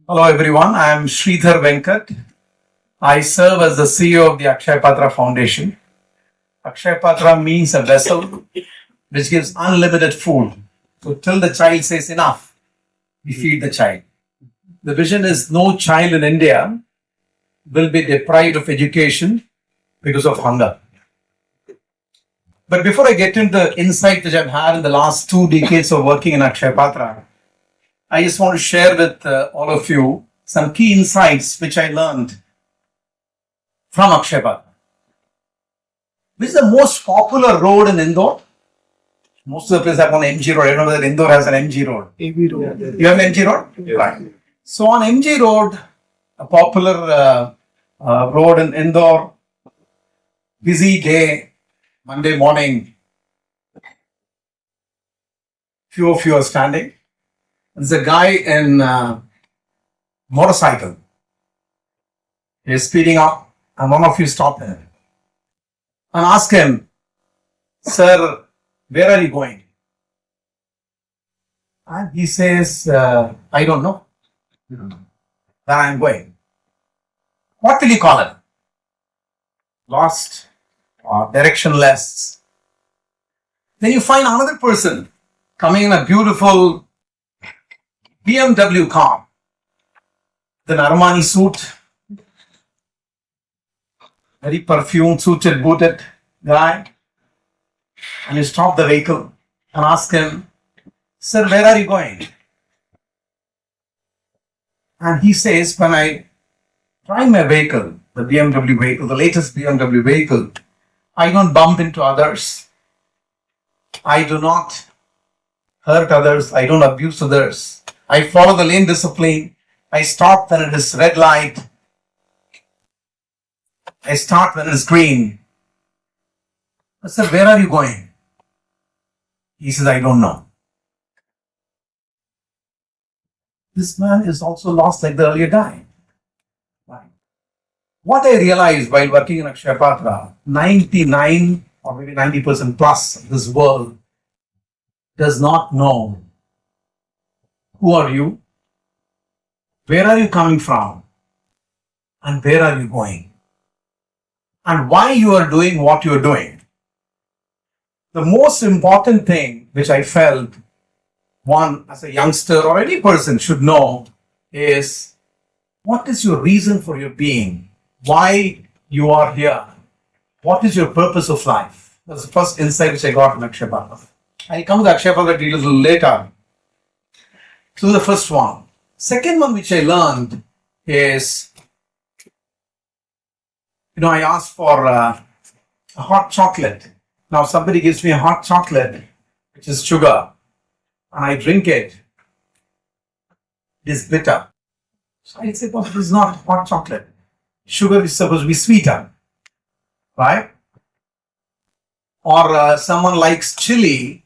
Hello everyone, I am Shridhar Venkat. I serve as the CEO of the Akshaya Patra Foundation. Akshaya Patra means a vessel which gives unlimited food. So till the child says enough, we feed the child. The vision is no child in India will be deprived of education because of hunger. But before I get into the insight which I've had in the last 2 decades of working in Akshaya Patra, I just want to share with all of you some key insights which I learned from Akshaya Patra. Which is the most popular road in Indore? Most of the places have on MG road. I don't know whether Indore has an MG road. MG road. You have an MG road? Yeah. Right. So on MG road, a popular road in Indore, busy day, Monday morning, few of you are standing. There's a guy in motorcycle. He's speeding up, and one of you stop him and ask him, "Sir, where are you going?" And he says, "I don't know. Where I'm going." What will you call it? Lost or directionless? Then you find another person coming in a beautiful BMW car, then Armani suit, very perfumed, suited, booted guy, and you stop the vehicle and ask him, "Sir, where are you going?" And he says, "When I drive my vehicle, the BMW vehicle, the latest BMW vehicle, I don't bump into others. I do not hurt others. I don't abuse others. I follow the lane discipline. I stop when it is red light. I start when it is green." I said, "Where are you going?" He says, "I don't know." This man is also lost like the earlier guy. Right. What I realized while working in Akshaya Patra, 99 or maybe 90% plus of this world does not know who are you, where are you coming from, and where are you going, and why you are doing what you are doing. The most important thing which I felt one as a youngster or any person should know is, what is your reason for your being? Why you are here? What is your purpose of life? That's the first insight which I got from Akshaya Patra. I'll come to Akshaya Patra details a little later. So the first one. Second one which I learned is, I asked for a hot chocolate. Now somebody gives me a hot chocolate, which is sugar, and I drink it. It is bitter. So I say, "Well, this is not hot chocolate. Sugar is supposed to be sweeter." Right? Or someone likes chili.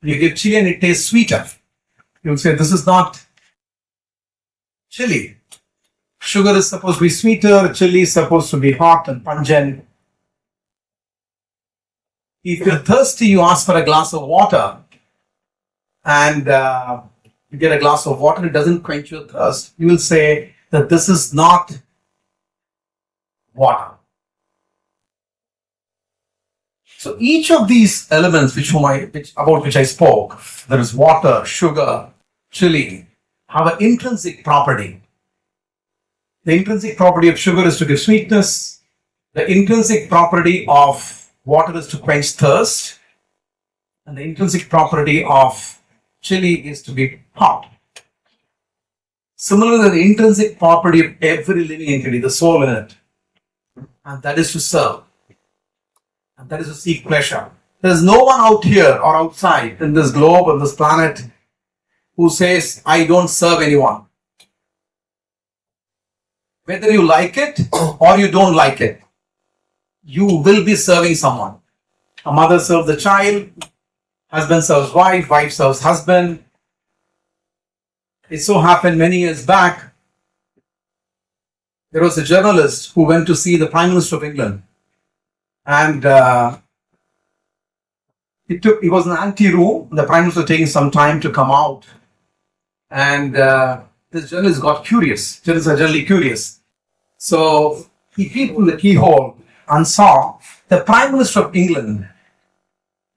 You give chili and it tastes sweeter. You'll say, "This is not chili. Sugar is supposed to be sweeter. Chili is supposed to be hot and pungent." If you're thirsty, you ask for a glass of water, and you get a glass of water, it doesn't quench your thirst. You will say that this is not water. So each of these elements about which I spoke, there is water, sugar, chili, have an intrinsic property. The intrinsic property of sugar is to give sweetness. The intrinsic property of water is to quench thirst. And the intrinsic property of chili is to be hot. Similarly, the intrinsic property of every living entity, the soul in it, and that is to serve. And that is to seek pleasure. There is no one out here or outside in this globe, on this planet, who says, "I don't serve anyone." Whether you like it or you don't like it, you will be serving someone. A mother serves the child, husband serves wife, wife serves husband. It so happened many years back, there was a journalist who went to see the Prime Minister of England. And it was an ante room. The Prime Minister was taking some time to come out. And the this journalist got curious. Journalists are generally curious. So he peeped through the keyhole and saw the Prime Minister of England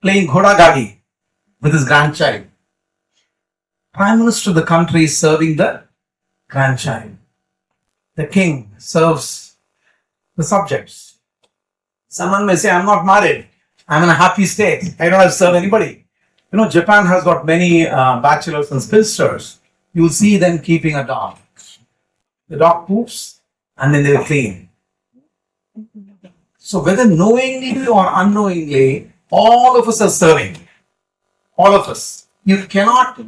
playing Ghoda Gadi with his grandchild. Prime Minister of the country is serving the grandchild. The king serves the subjects. Someone may say, I'm not married. I'm in a happy state. I don't have to serve anybody. You know, Japan has got many bachelors and spinsters. You will see them keeping a dog. The dog poops and then they will clean. So whether knowingly or unknowingly, all of us are serving. All of us. You cannot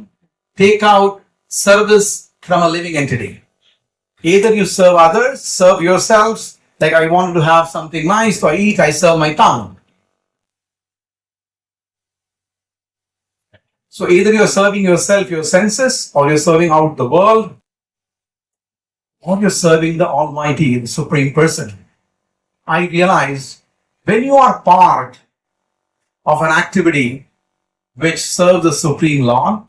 take out service from a living entity. Either you serve others, serve yourselves. Like I want to have something nice to eat, I serve my tongue. So either you're serving yourself, your senses, or you're serving out the world, or you're serving the Almighty, the Supreme Person. I realize when you are part of an activity which serves the Supreme Lord,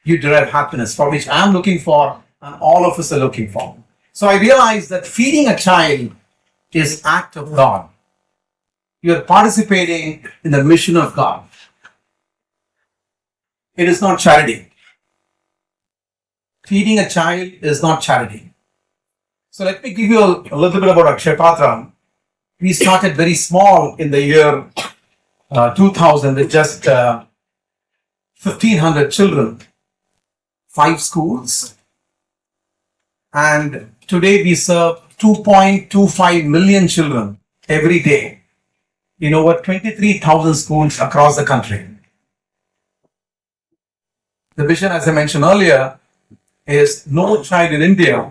you derive happiness, for which I am looking for and all of us are looking for. So I realize that feeding a child is act of God. You are participating in the mission of God. It is not charity. Feeding a child is not charity. So let me give you a little bit about Akshaya Patra. We started very small in the year 2000 with just 1,500 children, 5 schools, and today we serve 2.25 million children every day in over 23,000 schools across the country. The vision, as I mentioned earlier, is no child in India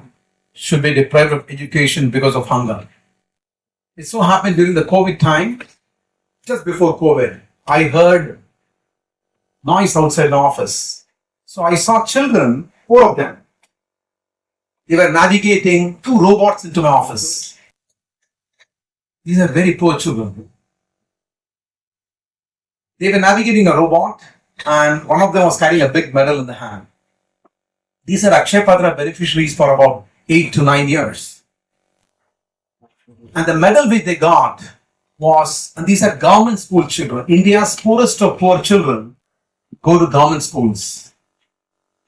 should be deprived of education because of hunger. It so happened during the COVID time, just before COVID, I heard noise outside the office. So I saw children, 4 of them. They were navigating 2 robots into my office. These are very poor children. They were navigating a robot and one of them was carrying a big medal in the hand. These are Akshaya Patra beneficiaries for about 8 to 9 years. And the medal which they got was, and these are government school children. India's poorest of poor children go to government schools.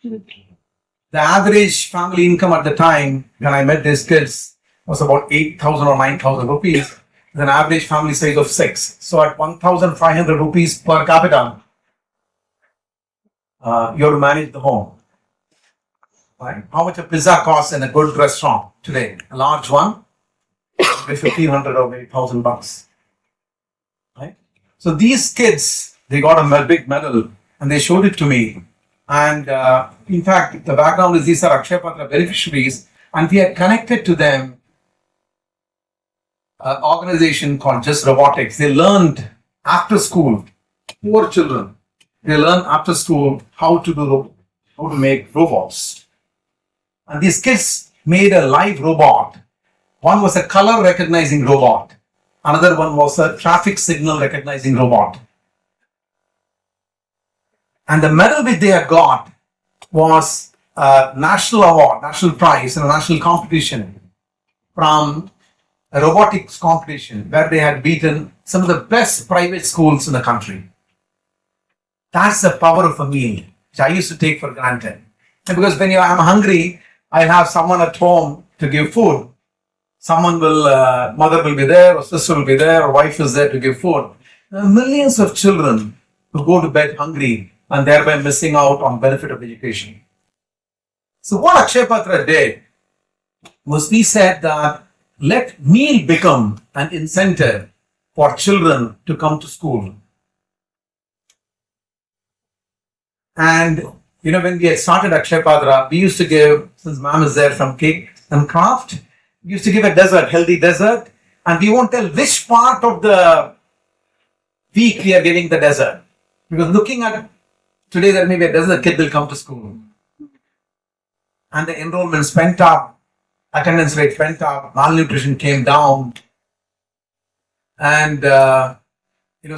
The average family income at the time when I met these kids was about 8,000 or 9,000 rupees, with an average family size of 6. So at 1,500 rupees per capita, you have to manage the home. Right? How much a pizza costs in a good restaurant today? A large one, maybe 1,500 or maybe 1,000 bucks. Right? So these kids, they got a big medal and they showed it to me. And in fact, the background is these are Akshaya Patra beneficiaries, and we are connected to them an organization called Just Robotics. They learned after school, poor children, they learn after school how to make robots. And these kids made a live robot. One was a color recognizing robot. Another one was a traffic signal recognizing robot. And the medal which they had got was a national award, national prize in a national competition from a robotics competition where they had beaten some of the best private schools in the country. That's the power of a meal, which I used to take for granted. And because when I'm hungry, I have someone at home to give food. Someone will, mother will be there, or sister will be there, or wife is there to give food. There are millions of children who go to bed hungry and thereby missing out on benefit of education. So what Akshaya Patra did was we said that let meal become an incentive for children to come to school. And when we had started Akshaya Patra, we used to give, since ma'am is there from Cake and Craft, we used to give a dessert, healthy dessert, and we won't tell which part of the week we are giving the dessert. Because looking at today, there may be a dessert, kid will come to school. And the enrollments went up, attendance rate went up, malnutrition came down. And,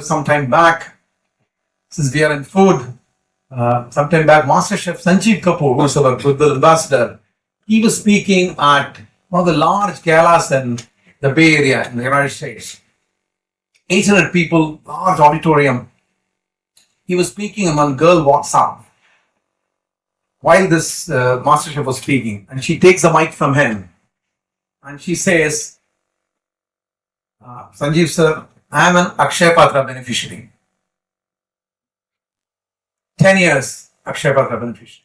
sometime back, since we are in food, sometime back, Master Chef Sanjeev Kapoor, who's our goodwill ambassador, He was speaking at one of the large galas in the Bay Area in the United States. 800 people, large auditorium. He was speaking and one girl walks up while this master chef was speaking, and she takes the mic from him and she says, Sanjeev sir, I am an Akshaya Patra beneficiary. 10 years Akshaya Patra beneficiary.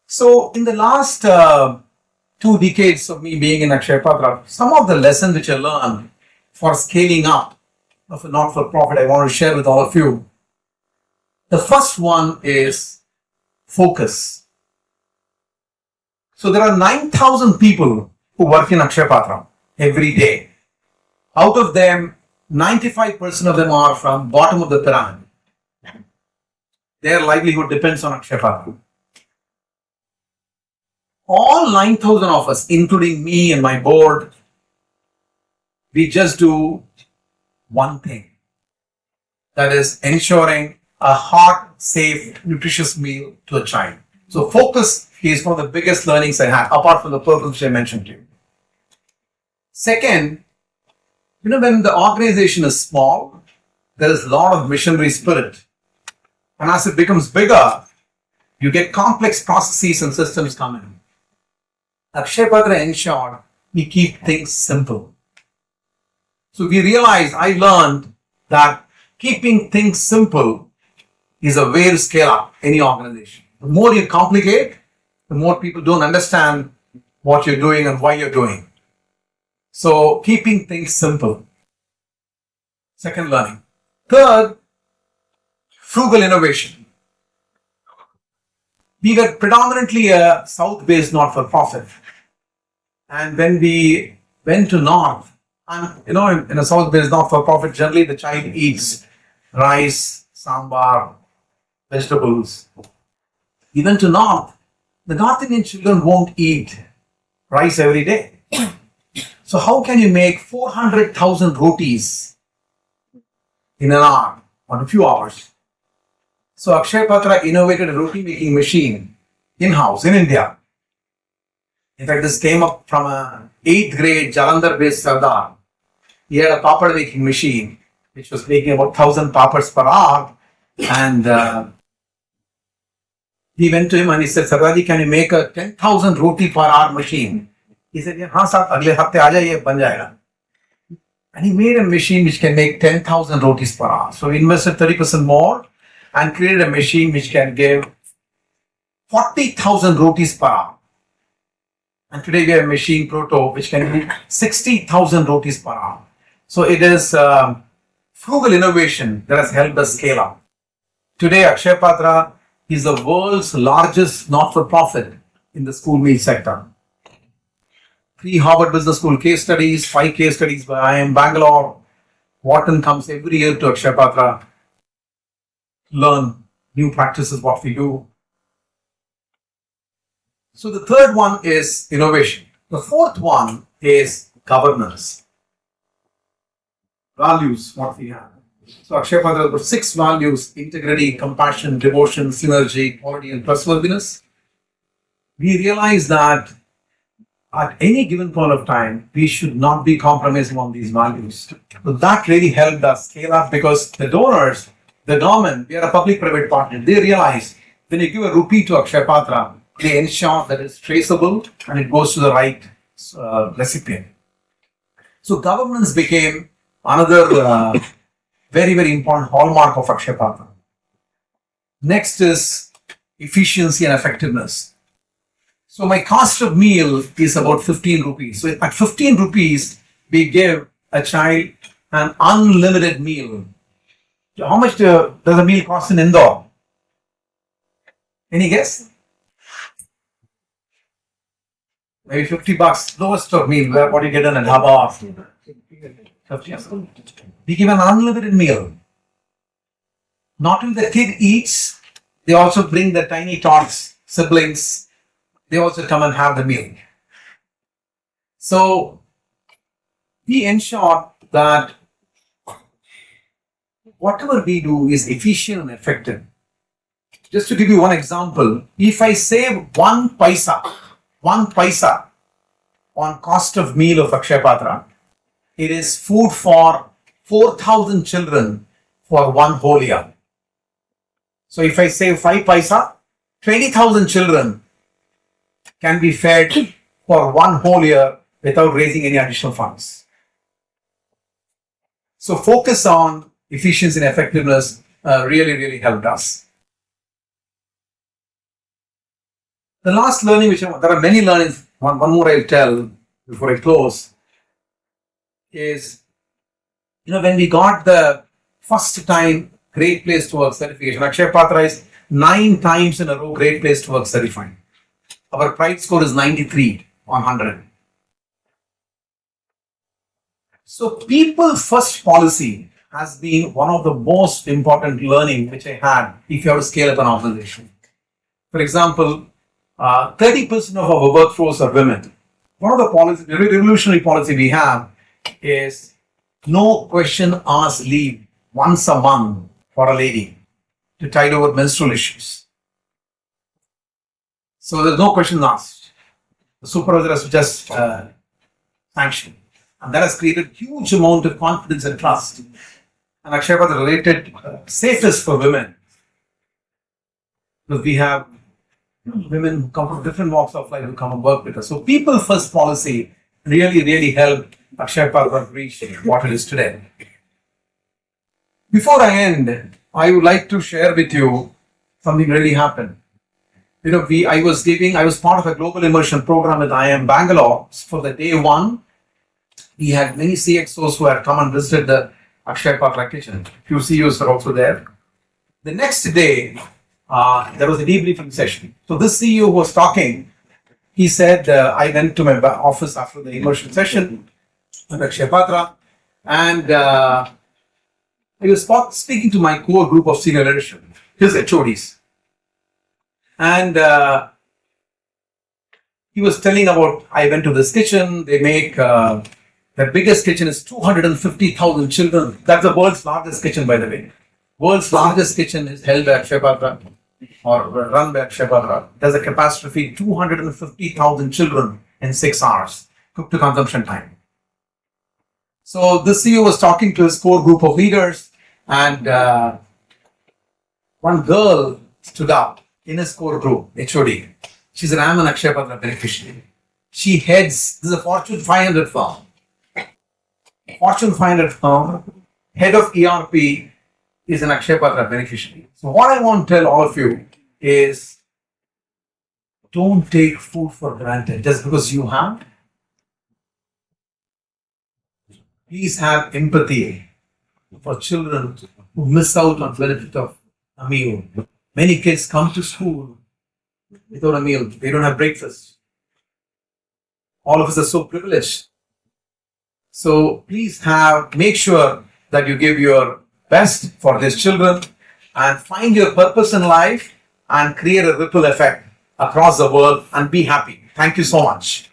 So in the last 2 decades of me being in Akshaya Patra, some of the lessons which I learned for scaling up of a not-for-profit I want to share with all of you. The first one is focus. So there are 9,000 people who work in Akshaya Patra every day. Out of them, 95% of them are from bottom of the pyramid. Their livelihood depends on Akshaya Patra. All 9,000 of us, including me and my board, we just do one thing. That is ensuring a hot, safe, nutritious meal to a child. So focus is one of the biggest learnings I had, apart from the purpose which I mentioned to you. Second, when the organization is small, there is a lot of missionary spirit. And as it becomes bigger, you get complex processes and systems coming. Akshaya Patra ensured we keep things simple. So I learned that keeping things simple is a way to scale up any organization. The more you complicate, the more people don't understand what you're doing and why you're doing. So keeping things simple. Second learning. Third, frugal innovation. We were predominantly a south-based not-for-profit. And when we went to north, and in a south-based not-for-profit, generally the child eats rice, sambar, vegetables. We went to north. The North Indian children won't eat rice every day. So how can you make 400,000 rotis in an hour or a few hours? So Akshaya Patra innovated a roti making machine in-house in India. In fact, this came up from a 8th grade Jalandhar-based Sardar. He had a papad making machine which was making about 1,000 papads per hour. And he went to him and he said, Sardaji, can you make a 10,000 roti per hour machine? He said, हाँ साहब, अगले हफ्ते आ जाइए, बन जाएगा. And he made a machine which can make 10,000 rotis per hour. So he invested 30% more and created a machine which can give 40,000 rotis per hour. And today we have a machine proto which can do 60,000 rotis per hour. So it is frugal innovation that has helped us scale up. Today Akshaya Patra is the world's largest not-for-profit in the school meal sector. 3 Harvard Business School case studies, 5 case studies by IIM Bangalore. Wharton comes every year to Akshaya Patra, learn new practices, what we do. So the third one is innovation. The fourth one is governance. Values, what we have. So Akshaya Patra has got 6 values: integrity, compassion, devotion, synergy, quality, and trustworthiness. We realize that at any given point of time, we should not be compromising on these values. So that really helped us scale up because the donors, the government, we are a public-private partner. They realize when you give a rupee to Akshaya Patra, they ensure that it's traceable and it goes to the right recipient. So governance became another very, very important hallmark of Akshaya Patra. Next is efficiency and effectiveness. So my cost of meal is about 15 rupees. So at 15 rupees, we give a child an unlimited meal. How much does a meal cost in Indore? Any guess? Maybe 50 bucks, lowest of meal, what you get in a dhaba. 50. We give an unlimited meal. Not only the kid eats, they also bring the tiny tots, siblings. They also come and have the meal. So we ensure that whatever we do is efficient and effective. Just to give you one example, if I save 1 paisa 1 paisa on cost of meal of Akshaya Patra. It is food for 4,000 children for 1 whole year. So if I save 5 paisa, 20,000 children can be fed for 1 whole year without raising any additional funds. So focus on efficiency and effectiveness really helped us. The last learning, there are many learnings, one more I'll tell before I close, is, when we got the first time Great Place to Work certification, Akshaya Patra is 9 times in a row Great Place to Work certified. Our pride score is 93 on 100. So people first policy has been one of the most important learning which I had if you have to scale up an organization. For example, 30% of our workforce are women. One of the policies, the revolutionary policy we have is no question asked leave once a month for a lady to tide over menstrual issues. So there's no question asked. The supervisor has to just sanction. And that has created huge amount of confidence and trust. And Akshaya Patra related safest for women. Because we have women who come from different walks of life who come and work with us. So people first policy really helped Akshaya Patra reach what it is today. Before I end, I would like to share with you something really happened. I was part of a global immersion program with IIM Bangalore. For the day 1, we had many CXOs who had come and visited the Akshaya Patra kitchen. Few CEOs were also there. The next day, there was a debriefing session. So this CEO who was talking, he said, I went to my office after the immersion session at Akshaya Patra, and I was speaking to my core group of senior leadership, his HODs. And he was telling about, I went to this kitchen, they make, the biggest kitchen is 250,000 children. That's the world's largest kitchen, by the way. World's largest kitchen is held by Akshaya Patra or run by Akshaya Patra. There's a capacity to feed 250,000 children in 6 hours, cook to consumption time. So the CEO was talking to his core group of leaders, and one girl stood up in his core group, HOD. She said, I'm an Akshaya Patra beneficiary. She heads, this is a Fortune 500 firm. Fortune 500 firm, head of ERP is an Akshaya Patra beneficiary. So what I want to tell all of you is, don't take food for granted just because you have. Please have empathy for children who miss out on benefit of a meal. Many kids come to school without a meal. They don't have breakfast. All of us are so privileged. So please make sure that you give your best for these children and find your purpose in life and create a ripple effect across the world and be happy. Thank you so much.